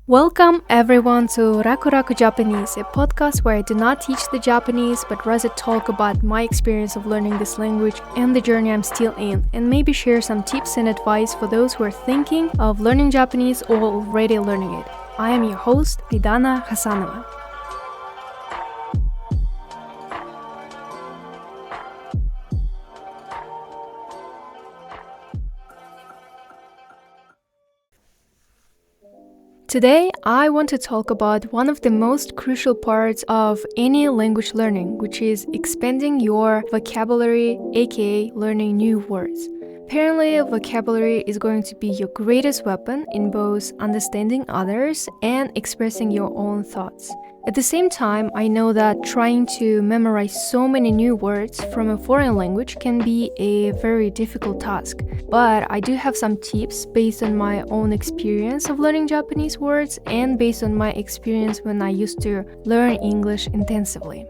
Welcome everyone to Raku Raku Japanese, a podcast where I do not teach the Japanese but rather talk about my experience of learning this language and the journey I'm still in, and maybe share some tips and advice for those who are thinking of learning Japanese or already learning it. I am your host, Aidaana Khasanova. Today, I want to talk about one of the most crucial parts of any language learning, which is expanding your vocabulary, aka learning new words. Apparently, vocabulary is going to be your greatest weapon in both understanding others and expressing your own thoughts. At the same time, I know that trying to memorize so many new words from a foreign language can be a very difficult task. But I do have some tips based on my own experience of learning Japanese words and based on my experience when I used to learn English intensively.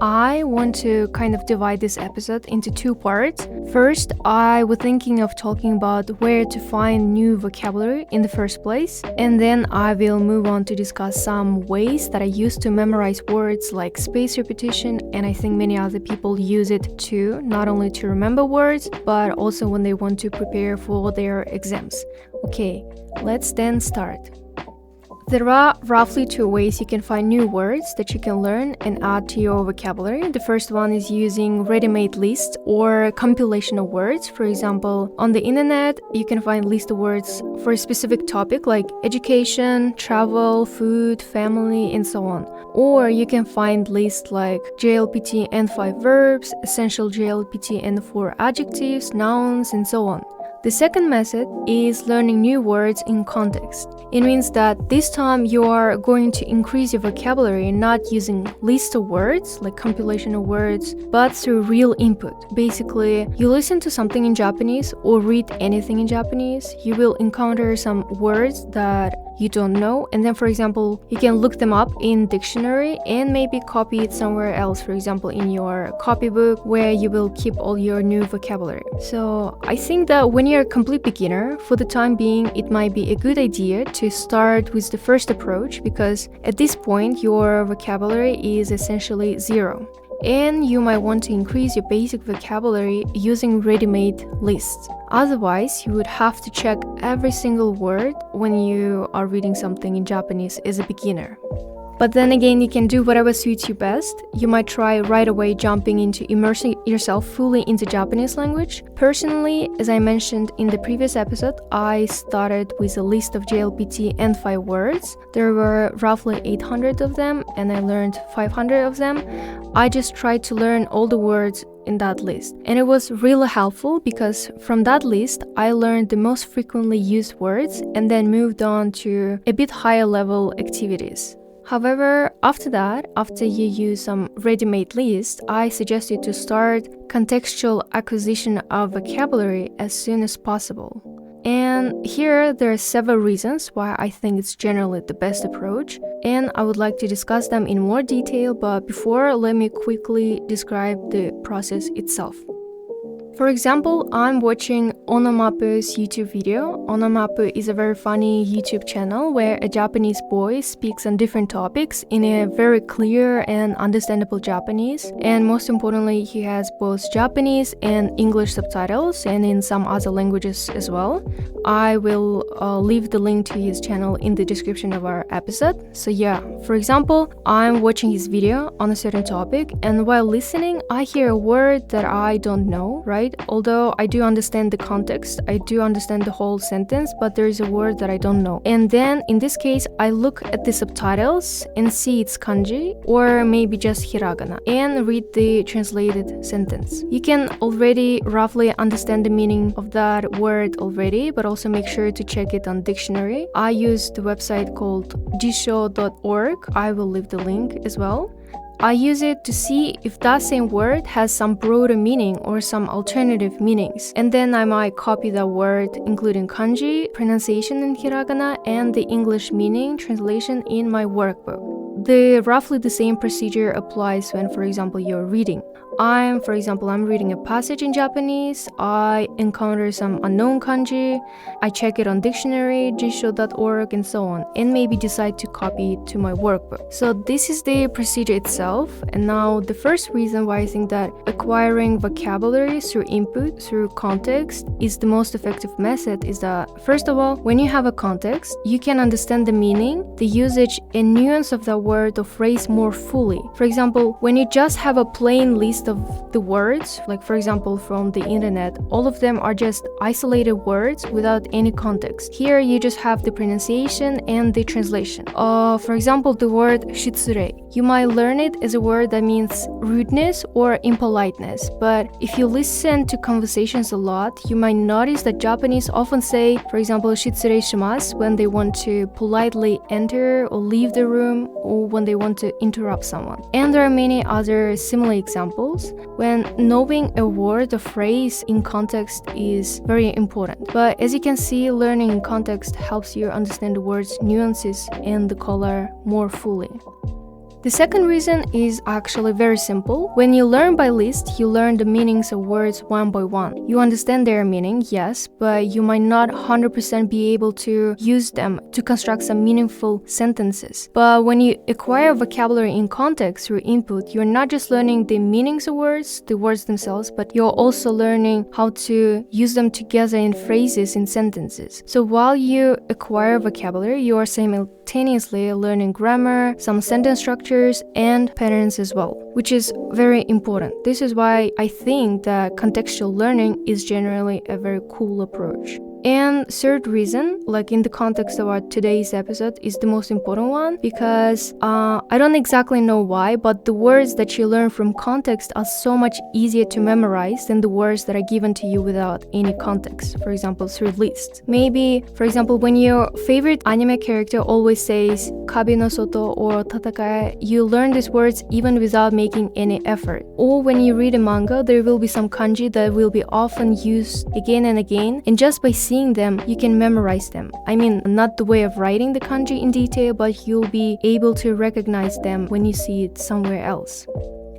I want to kind of divide this episode into two parts. First, I was thinking of talking about where to find new vocabulary in the first place, and then I will move on to discuss some ways that I use to memorize words like spaced repetition, and I think many other people use it too, not only to remember words, but also when they want to prepare for their exams. Okay, let's then start. There are roughly two ways you can find new words that you can learn and add to your vocabulary. The first one is using ready-made lists or compilation of words. For example, on the internet, you can find list of words for a specific topic like education, travel, food, family, and so on. Or you can find lists like JLPT and 5 verbs, essential JLPT and 4 adjectives, nouns, and so on. The second method is learning new words in context. It means that this time you are going to increase your vocabulary not using list of words, like compilation of words, but through real input. Basically, you listen to something in Japanese or read anything in Japanese, you will encounter some words that you don't know, and then for example, you can look them up in dictionary and maybe copy it somewhere else, for example in your copybook where you will keep all your new vocabulary. So I think that when you're a complete beginner, for the time being, it might be a good idea to start with the first approach because at this point your vocabulary is essentially zero. And you might want to increase your basic vocabulary using ready-made lists. Otherwise, you would have to check every single word when you are reading something in Japanese as a beginner. But then again, you can do whatever suits you best. You might try right away jumping into immersing yourself fully into Japanese language. Personally, as I mentioned in the previous episode, I started with a list of JLPT and 5 words. There were roughly 800 of them and I learned 500 of them. I just tried to learn all the words in that list. And it was really helpful because from that list, I learned the most frequently used words and then moved on to a bit higher level activities. However, after that, after you use some ready-made list, I suggest you to start contextual acquisition of vocabulary as soon as possible. And here there are several reasons why I think it's generally the best approach, and I would like to discuss them in more detail, but before, let me quickly describe the process itself. For example, I'm watching Onomapu's YouTube video. Onomapu is a very funny YouTube channel where a Japanese boy speaks on different topics in a very clear and understandable Japanese. And most importantly, he has both Japanese and English subtitles and in some other languages as well. I will leave the link to his channel in the description of our episode. So yeah, for example, I'm watching his video on a certain topic and while listening, I hear a word that I don't know, right? Although I do understand the context, I do understand the whole sentence, but there is a word that I don't know. And then in this case, I look at the subtitles and see it's kanji or maybe just hiragana and read the translated sentence. You can already roughly understand the meaning of that word already, but also make sure to check it on dictionary. I use the website called jisho.org. I will leave the link as well. I use it to see if that same word has some broader meaning or some alternative meanings. And then I might copy that word, including kanji, pronunciation in hiragana, and the English meaning translation in my workbook. Roughly the same procedure applies when, for example, you're reading. For example, I'm reading a passage in Japanese, I encounter some unknown kanji, I check it on dictionary, jisho.org, and so on, and maybe decide to copy it to my workbook. So this is the procedure itself. And now the first reason why I think that acquiring vocabulary through input, through context, is the most effective method is that, first of all, when you have a context, you can understand the meaning, the usage, and nuance of the word or phrase more fully. For example, when you just have a plain list of the words, like for example from the internet, all of them are just isolated words without any context. Here you just have the pronunciation and the translation. For example, the word shitsure. You might learn it as a word that means rudeness or impoliteness, but if you listen to conversations a lot, you might notice that Japanese often say, for example, shitsure shimasu when they want to politely enter or leave the room, or when they want to interrupt someone. And there are many other similar examples when knowing a word or phrase in context is very important. But as you can see, learning in context helps you understand the word's nuances and the color more fully. The second reason is actually very simple. When you learn by list, you learn the meanings of words one by one. You understand their meaning, yes, but you might not 100% be able to use them to construct some meaningful sentences. But when you acquire vocabulary in context through input, you're not just learning the meanings of words, the words themselves, but you're also learning how to use them together in phrases, in sentences. So while you acquire vocabulary, you are simultaneously learning grammar, some sentence structure, and patterns as well, which is very important. This is why I think that contextual learning is generally a very cool approach. And third reason, like in the context of our today's episode, is the most important one because I don't exactly know why, but the words that you learn from context are so much easier to memorize than the words that are given to you without any context, for example, through lists. Maybe, for example, when your favorite anime character always says kabi no soto or tatakai, you learn these words even without making any effort. Or when you read a manga, there will be some kanji that will be often used again and again, and just by seeing them, you can memorize them. I mean, not the way of writing the kanji in detail, but you'll be able to recognize them when you see it somewhere else.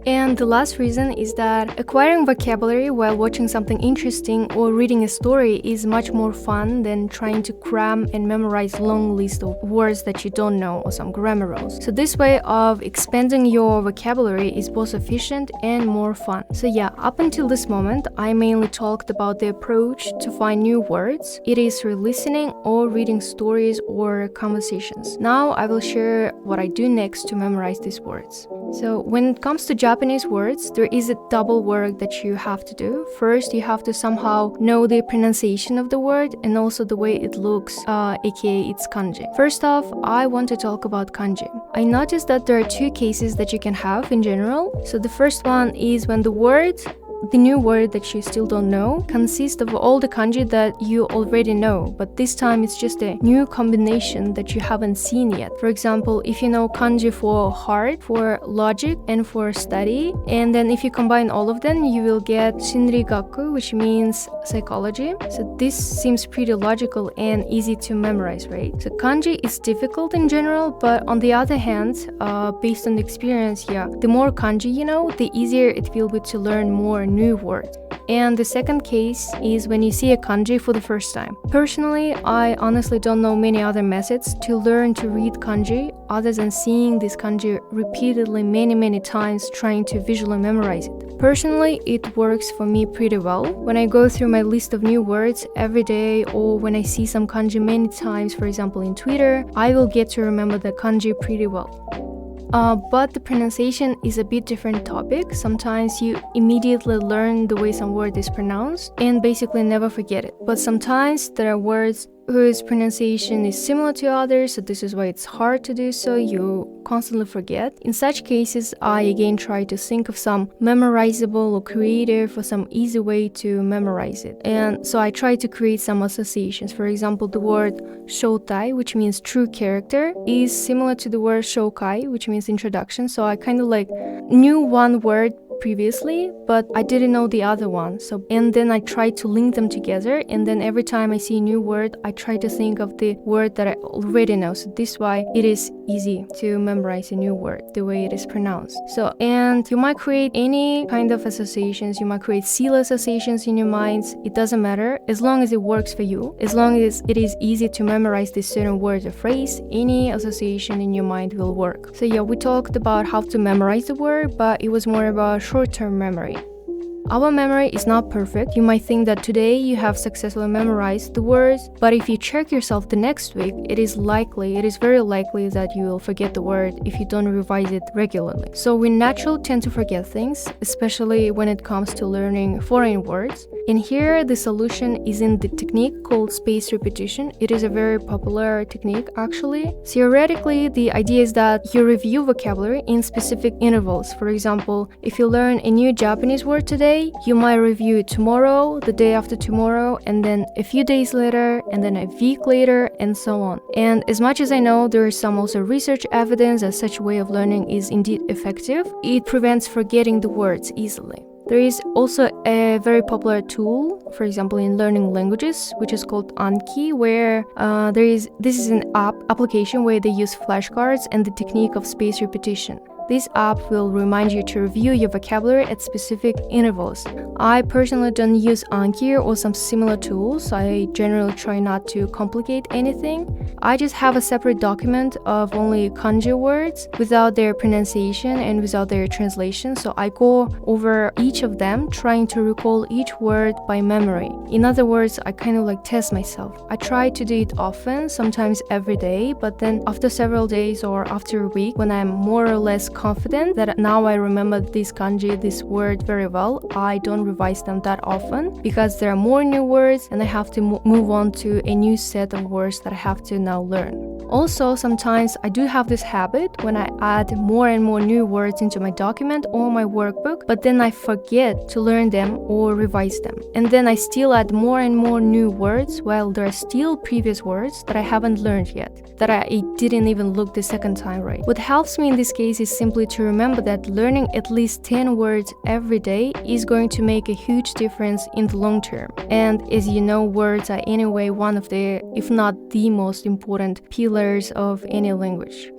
And the last reason is that acquiring vocabulary while watching something interesting or reading a story is much more fun than trying to cram and memorize long list of words that you don't know or some grammar rules. So this way of expanding your vocabulary is both efficient and more fun. So yeah, up until this moment, I mainly talked about the approach to find new words. It is through listening or reading stories or conversations. Now I will share what I do next to memorize these words. So when it comes to Japanese words, there is a double work that you have to do. First, you have to somehow know the pronunciation of the word and also the way it looks, aka its kanji. First off, I want to talk about kanji. I noticed that there are two cases that you can have in general. So the first one is when the new word that you still don't know consists of all the kanji that you already know, but this time it's just a new combination that you haven't seen yet. For example, if you know kanji for heart, for logic, and for study, and then if you combine all of them, you will get shinrigaku, which means psychology. So this seems pretty logical and easy to memorize, right? So kanji is difficult in general, but on the other hand, based on the experience, the more kanji you know, the easier it will be to learn more new words. And the second case is when you see a kanji for the first time. Personally, I honestly don't know many other methods to learn to read kanji other than seeing this kanji repeatedly many times trying to visually memorize it. Personally, it works for me pretty well. When I go through my list of new words every day or when I see some kanji many times, for example in Twitter, I will get to remember the kanji pretty well. But the pronunciation is a bit different topic. Sometimes you immediately learn the way some word is pronounced and basically never forget it. But sometimes there are words whose pronunciation is similar to others, so this is why it's hard to do so, you constantly forget. In such cases, I again try to think of some memorizable or creative or some easy way to memorize it. And so I try to create some associations. For example, the word shoutai, which means true character, is similar to the word shoukai, which means introduction. So I kind of like knew one word previously, but I didn't know the other one. And then I tried to link them together, and then every time I see a new word, I try to think of the word that I already know. So this is why it is easy to memorize a new word, the way it is pronounced. And you might create any kind of associations, you might create silly associations in your minds. It doesn't matter, as long as it works for you, as long as it is easy to memorize this certain word or phrase, any association in your mind will work. So yeah, we talked about how to memorize the word, but it was more about short-term memory. Our memory is not perfect. You might think that today you have successfully memorized the words, but if you check yourself the next week, it is very likely that you will forget the word if you don't revise it regularly. So we naturally tend to forget things, especially when it comes to learning foreign words. And here the solution is in the technique called spaced repetition. It is a very popular technique actually. Theoretically, the idea is that you review vocabulary in specific intervals. For example, if you learn a new Japanese word today, you might review it tomorrow, the day after tomorrow, and then a few days later, and then a week later, and so on. And as much as I know, there is some also research evidence that such a way of learning is indeed effective. It prevents forgetting the words easily. There is also a very popular tool, for example, in learning languages, which is called ANKI, where this is an application where they use flashcards and the technique of spaced repetition. This app will remind you to review your vocabulary at specific intervals. I personally don't use Anki or some similar tools. I generally try not to complicate anything. I just have a separate document of only kanji words without their pronunciation and without their translation. So I go over each of them, trying to recall each word by memory. In other words, I kind of test myself. I try to do it often, sometimes every day, but then after several days or after a week, when I'm more or less confident that now I remember this kanji, this word very well, I don't revise them that often because there are more new words and I have to move on to a new set of words that I have to now learn. Also, sometimes I do have this habit when I add more and more new words into my document or my workbook, but then I forget to learn them or revise them. And then I still add more and more new words while there are still previous words that I haven't learned yet, that I didn't even look the second time right. What helps me in this case is simply to remember that learning at least 10 words every day is going to make a huge difference in the long term. And as you know, words are anyway one of the, if not the most important pillars of any language.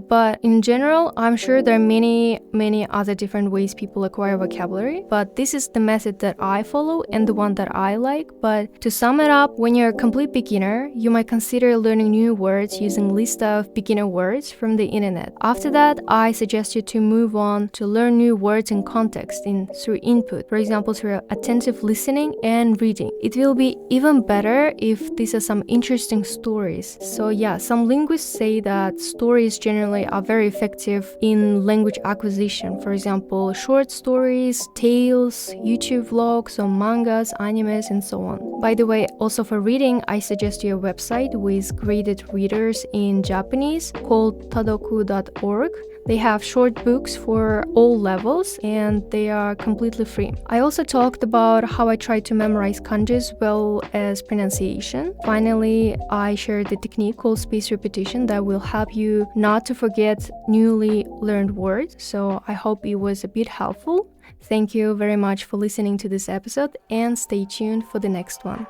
But in general, I'm sure there are many other different ways people acquire vocabulary, but this is the method that I follow and the one that I like. But to sum it up, when you're a complete beginner, you might consider learning new words using a list of beginner words from the internet. After that, I suggest you to move on to learn new words in context through input, for example, through attentive listening and reading. It will be even better if these are some interesting stories. So yeah, some linguists say that stories generally are very effective in language acquisition. For example, short stories, tales, YouTube vlogs, or mangas, animes, and so on. By the way, also for reading, I suggest you a website with graded readers in Japanese called tadoku.org. They have short books for all levels and they are completely free. I also talked about how I try to memorize kanji as well as pronunciation. Finally, I shared the technique called spaced repetition that will help you not to forget newly learned words. So I hope it was a bit helpful. Thank you very much for listening to this episode and stay tuned for the next one.